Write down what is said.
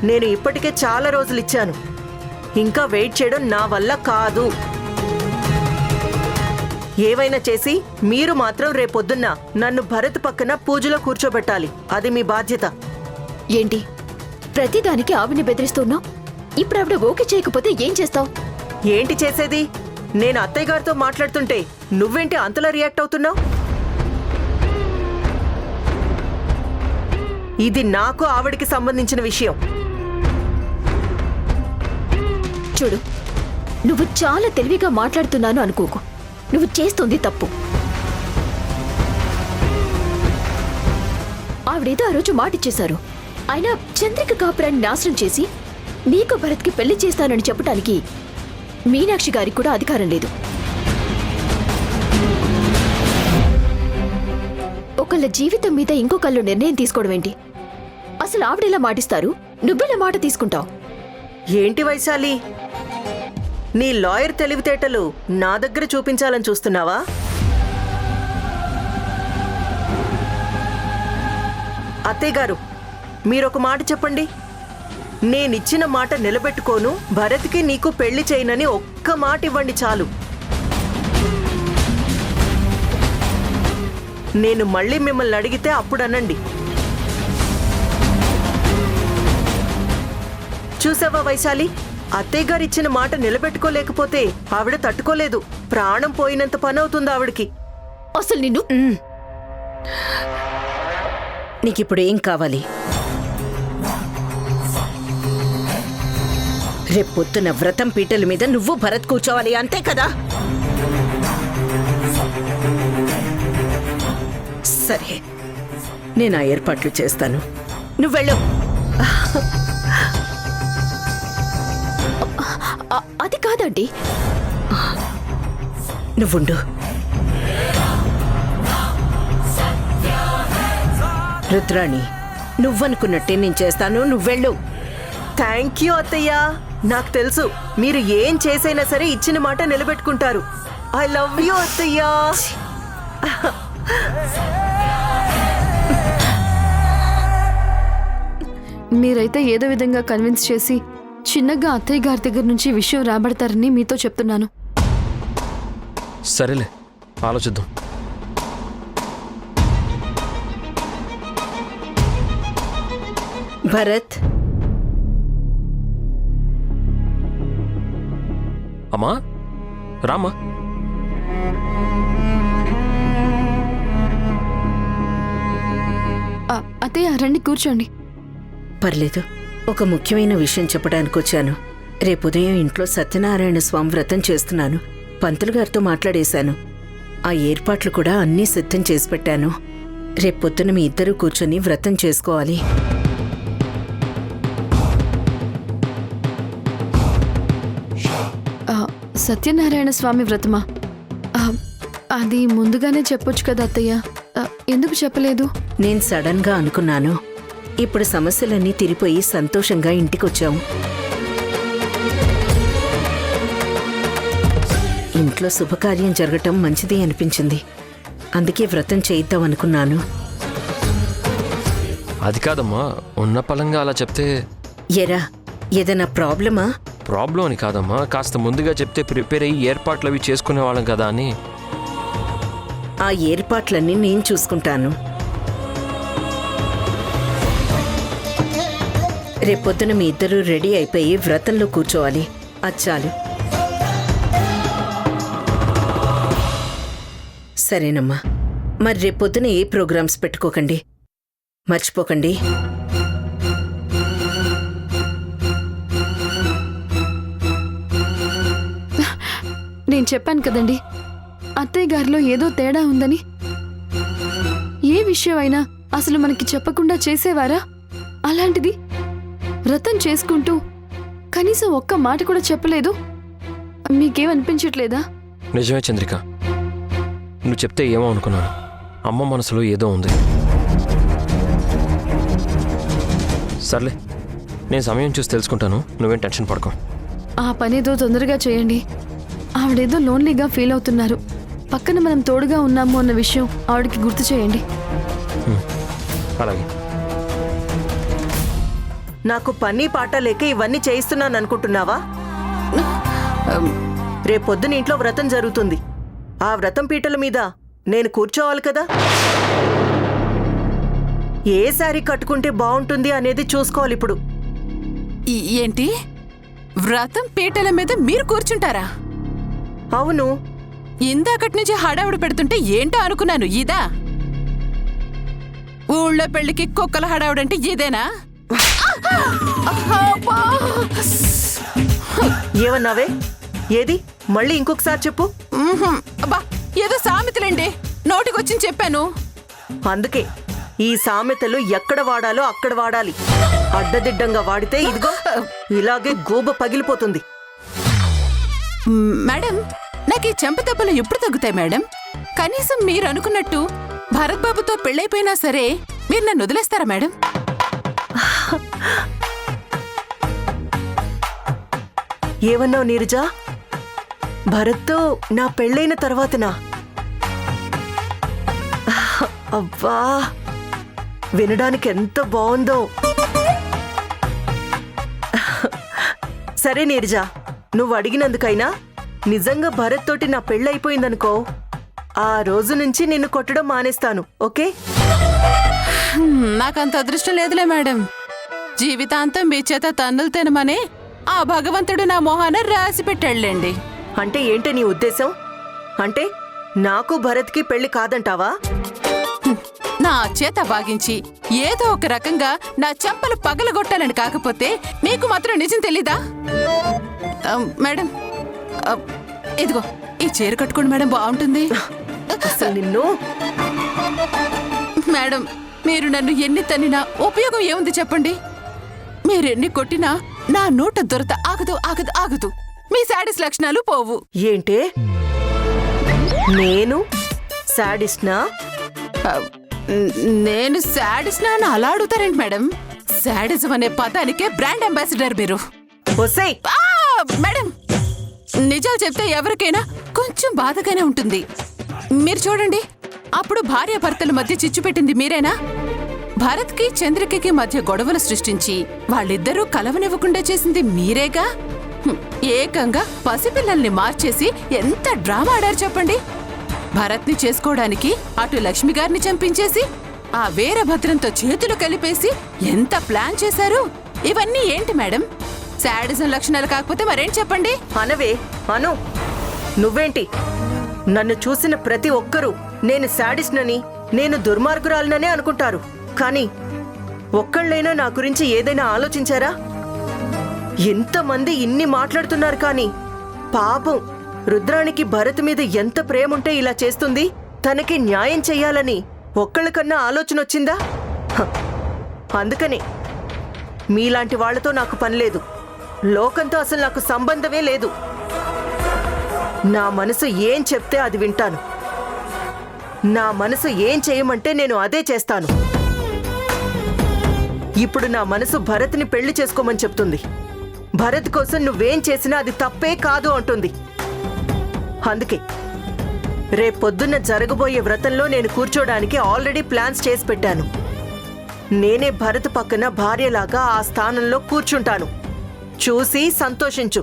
నేను ఇప్పటికే చాలా రోజులు ఇచ్చాను. ఇంకా వెయిట్ చేయడం నా వల్ల కాదు. ఏవైనా చేసి మీరు మాత్రం రేపొద్దున్న నన్ను భరత్ పక్కన పూజలో కూర్చోబెట్టాలి. అది మీ బాధ్యత. ఏంటి ప్రతిదానికి ఆవిని బెదిరిస్తున్నావు? ఇప్పుడు ఆవిడ ఓకే చేయకపోతే ఏం చేస్తావు? ఏంటి చేసేది? నేను అత్తయ్య గారితో మాట్లాడుతుంటే నువ్వేంటి అంతలా రియాక్ట్ అవుతున్నావు? ఇది నాకు ఆవిడికి సంబంధించిన విషయం. చూడు, నువ్వు చాలా తెలివిగా మాట్లాడుతున్నాను అనుకోకు. నువ్వు చేస్తుంది తప్పు. ఆవిడేదో ఆ రోజు మాటిచ్చేశారు. అయినా చంద్రిక కాపురాన్ని నాశనం చేసి నీకు భరత్కి పెళ్లి చేస్తానని చెప్పడానికి మీనాక్షి గారికి కూడా అధికారం లేదు. ఒకళ్ళ జీవితం మీద ఇంకొకళ్ళు నిర్ణయం తీసుకోవడం ఏంటి? అసలు ఆవిడెలా మాటిస్తారు, నువ్వెలా మాట తీసుకుంటావు? ఏంటి వైశాలి, నీ లాయర్ తెలివితేటలు నా దగ్గర చూపించాలని చూస్తున్నావా? అత్తయ్య గారు, మీరొక మాట చెప్పండి. నేనిచ్చిన మాట నిలబెట్టుకోను, భరత్కి నీకు పెళ్లి చేయనని ఒక్క మాట ఇవ్వండి చాలు. నేను మళ్ళీ మిమ్మల్ని అడిగితే అప్పుడు అనండి. చూసావా వైశాలి, అత్తయ్య గారు ఇచ్చిన మాట నిలబెట్టుకోలేకపోతే ఆవిడ తట్టుకోలేదు. ప్రాణం పోయినంత పని అవుతుంది ఆవిడకి. అసలు నిన్ను నీకిప్పుడు ఏం కావాలి? రేపొద్దున వ్రతం పీటల మీద నువ్వు భరత్ కూర్చోవాలి, అంతే కదా? సరే, నేను ఆ ఏర్పాట్లు చేస్తాను. నువ్వెళ్ళు. అది కాదండి. నువ్వుండు. రుద్రాణి, నువ్వనుకున్నట్టే నేను చేస్తాను. నువ్వెళ్ళు. థ్యాంక్ యూ అత్తయ్య. నాకు తెలుసు మీరు ఏం చేసైనా సరే ఇచ్చిన మాట నిలబెట్టుకుంటారు. ఐ లవ్ యూ అత్తయ్య. మీరైతే ఏదో విధంగా కన్విన్స్ చేసి చిన్నగా అత్తయ్య గారి దగ్గర నుంచి విషయం రాబడతారని మీతో చెప్తున్నాను. సరేలే, ఆలోచిద్దాం. భరత్, అమ్మా రామ్మా. అత్తయ్య రండి, కూర్చోండి. పర్లేదు. ఒక ముఖ్యమైన విషయం చెప్పడానికి వచ్చాను. రేపు ఉదయం ఇంట్లో సత్యనారాయణ స్వామి వ్రతం చేస్తున్నాను. పంతులు గారితో మాట్లాడేశాను. ఆ ఏర్పాట్లు కూడా అన్నీ సిద్ధం చేసి పెట్టాను. రేపొద్దున మీ ఇద్దరూ కూర్చొని వ్రతం చేసుకోవాలి. సత్యనారాయణ స్వామి వ్రతమా? అది ముందుగానే చెప్పొచ్చు కదా అత్తయ్య, ఎందుకు చెప్పలేదు? నేను సడన్ గా అనుకున్నాను. ఇప్పుడు సమస్యలన్నీ తీరిపోయి సంతోషంగా ఇంటికొచ్చాము. ఇంట్లో శుభకార్యం జరగటం మంచిది అనిపించింది. అందుకే వ్రతం చేయిద్దాం అనుకున్నాను. అది కాదమ్మా, ఉన్న పలంగా అలా చెప్తే. ఎరా, ఏదైనా ప్రాబ్లమా? ప్రాబ్లం అని కాదమ్మా, కాస్త ముందుగా చెప్తే ప్రిపేర్ అయ్యి ఏర్పాట్లు అవి చేసుకునే వాళ్ళం కదా అని. ఆ ఏర్పాట్లన్నీ నేను చూసుకుంటాను. రేపొద్దున మీ ఇద్దరూ రెడీ అయిపోయి వ్రతంలో కూర్చోవాలి. అచ్చాలు. సరేనమ్మా. మరి రేపొద్దున ఏ ప్రోగ్రామ్స్ పెట్టుకోకండి, మర్చిపోకండి. నేను చెప్పాను కదండి, అత్తయ్య గారిలో ఏదో తేడా ఉందని. ఏ విషయం అయినా అసలు మనకి చెప్పకుండా చేసేవారా? అలాంటిది వ్రతం చేసుకుంటూ కనీసం ఒక్క మాట కూడా చెప్పలేదు. మీకేమనిపించట్లేదా? నిజమే చంద్రిక, నువ్వు చెప్తే ఏమో అనుకున్నాను. అమ్మ మనసులో ఏదో ఉంది. సర్లే, నేను సమయం చూసి తెలుసుకుంటాను. నువ్వేం టెన్షన్ పడకు. ఆ పనేదో తొందరగా చేయండి. ఆవిడేదో లోన్లీగా ఫీల్ అవుతున్నారు. పక్కన మనం తోడుగా ఉన్నాము అన్న విషయం ఆవిడకి గుర్తు చేయండి. అలాగే. నాకు పని పాట లేక ఇవన్నీ చేయిస్తున్నాను అనుకుంటున్నావా? రేపొద్దున ఇంట్లో వ్రతం జరుగుతుంది. ఆ వ్రతం పీటల మీద నేను కూర్చోవాలి కదా. ఏ శారీ కట్టుకుంటే బాగుంటుంది అనేది చూసుకోవాలి ఇప్పుడు. ఏంటి వ్రతం పీటల మీద మీరు కూర్చుంటారా? అవును. ఇందాకటి నుంచి హడావుడి పెడుతుంటే ఏంటో అనుకున్నాను. ఇదా ఊళ్ళో పెళ్లికి కుక్కల హడావుడంటే ఇదేనా? ఏమన్నావే? ఏది మళ్ళీ ఇంకొకసారి చెప్పు. అబ్బా ఏదో సామెతలండి, నోటికొచ్చింది చెప్పాను. అందుకే ఈ సామెతలు ఎక్కడ వాడాలో అక్కడ వాడాలి. అడ్డదిడ్డంగా వాడితే ఇదిగో ఇలాగే గూబ పగిలిపోతుంది. మేడం, నాకు ఈ చెంపదెబ్బలు ఎప్పుడు తగ్గుతాయి మేడం? కనీసం మీరు అనుకున్నట్టు భరత్ బాబుతో పెళ్ళైపోయినా సరే మీరు నన్ను వదిలేస్తారా మేడం? ఏమన్నావు నీరజ? భరత్తో నా పెళ్ళైన తర్వాతనా? అవ్వా, వినడానికి ఎంత బాగుందో. సరే నీరజ, నువ్వు అడిగినందుకైనా నిజంగా భరత్ తోటి నా పెళ్ళైపోయిందనుకో, ఆ రోజు నుంచి నిన్ను కొట్టడం మానేస్తాను. ఓకే? నాకంత అదృష్టం లేదులే మేడం. జీవితాంతం మీ చేత తన్నులు తినమని ఆ భగవంతుడు నా మొహాన రాసి పెట్టాడులేండి. అంటే ఏంటి నీ ఉద్దేశం? అంటే నాకు భరత్కి పెళ్లి కాదంటావా? నా చేత బాగించి ఏదో ఒక రకంగా నా చెంపలు పగలగొట్టాలని కాకపోతే మీకు మాత్రం నిజం తెలీదా? మేడం, ఇదిగో ఈ చీర కట్టుకోండి మేడం, బాగుంటుంది. అసలు నిన్ను. మేడం, మీరు నన్ను ఎన్ని తన్నినా ఉపయోగం ఏముంది చెప్పండి? మీరెన్ని కొట్టినా నా నోట దొరత ఆగదు ఆగదు ఆగదు. మీ శాడిస్ లక్షణాలు పోవు. ఏంటే? నేను శాడిస్నా? నేను శాడిస్నా అని అలా అడుగుతారేంటి మేడం? శాడిజం అనే పదానికే బ్రాండ్ అంబాసిడర్ మీరు. ఒసేయ్! మేడం, నిజాలు చెప్తే ఎవరికైనా కొంచెం బాధగానే ఉంటుంది. మీరు చూడండి, అప్పుడు భార్యాభర్తల మధ్య చిచ్చు పెట్టింది మీరేనా? భరత్కి చంద్రికకి మధ్య గొడవలు సృష్టించి వాళ్ళిద్దరూ కలవనివ్వకుండా చేసింది మీరేగా? ఏకంగా పసిపిల్లల్ని మార్చేసి ఎంత డ్రామా ఆడారు చెప్పండి. భరత్ని చేసుకోవడానికి అటు లక్ష్మి గారిని చంపించేసి ఆ వీరభద్రంతో చేతులు కలిపేసి ఎంత ప్లాన్ చేశారు. ఇవన్నీ ఏంటి మేడం? శాడిజం లక్షణాలు కాకపోతే మరేంటి చెప్పండి? అనవే అను. నువ్వేంటి? నన్ను చూసిన ప్రతి ఒక్కరూ నేను శాడిస్ట్నని, నేను దుర్మార్గురాలననే అనుకుంటారు. కానీ ఒక్కళ్ళైనా నా గురించి ఏదైనా ఆలోచించారా? ఎంతమంది ఇన్ని మాట్లాడుతున్నారు కానీ పాపం రుద్రానికి భరత్ మీద ఎంత ప్రేముంటే ఇలా చేస్తుంది, తనకి న్యాయం చెయ్యాలని ఒక్కళ్ళకన్నా ఆలోచన వచ్చిందా? అందుకనే మీలాంటి వాళ్లతో నాకు పనిలేదు. లోకంతో అసలు నాకు సంబంధమే లేదు. నా మనసు ఏం చెప్తే అది వింటాను. నా మనసు ఏం చేయమంటే నేను అదే చేస్తాను. ఇప్పుడు నా మనసు భరత్ని పెళ్లి చేసుకోమని చెప్తుంది. భరత్ కోసం నువ్వేం చేసినా అది తప్పే కాదు అంటుంది. అందుకే రేపొద్దున్న జరగబోయే వ్రతంలో నేను కూర్చోడానికి ఆల్రెడీ ప్లాన్స్ చేసి పెట్టాను. నేనే భరత్ పక్కన భార్యలాగా ఆ స్థానంలో కూర్చుంటాను. చూసి సంతోషించు.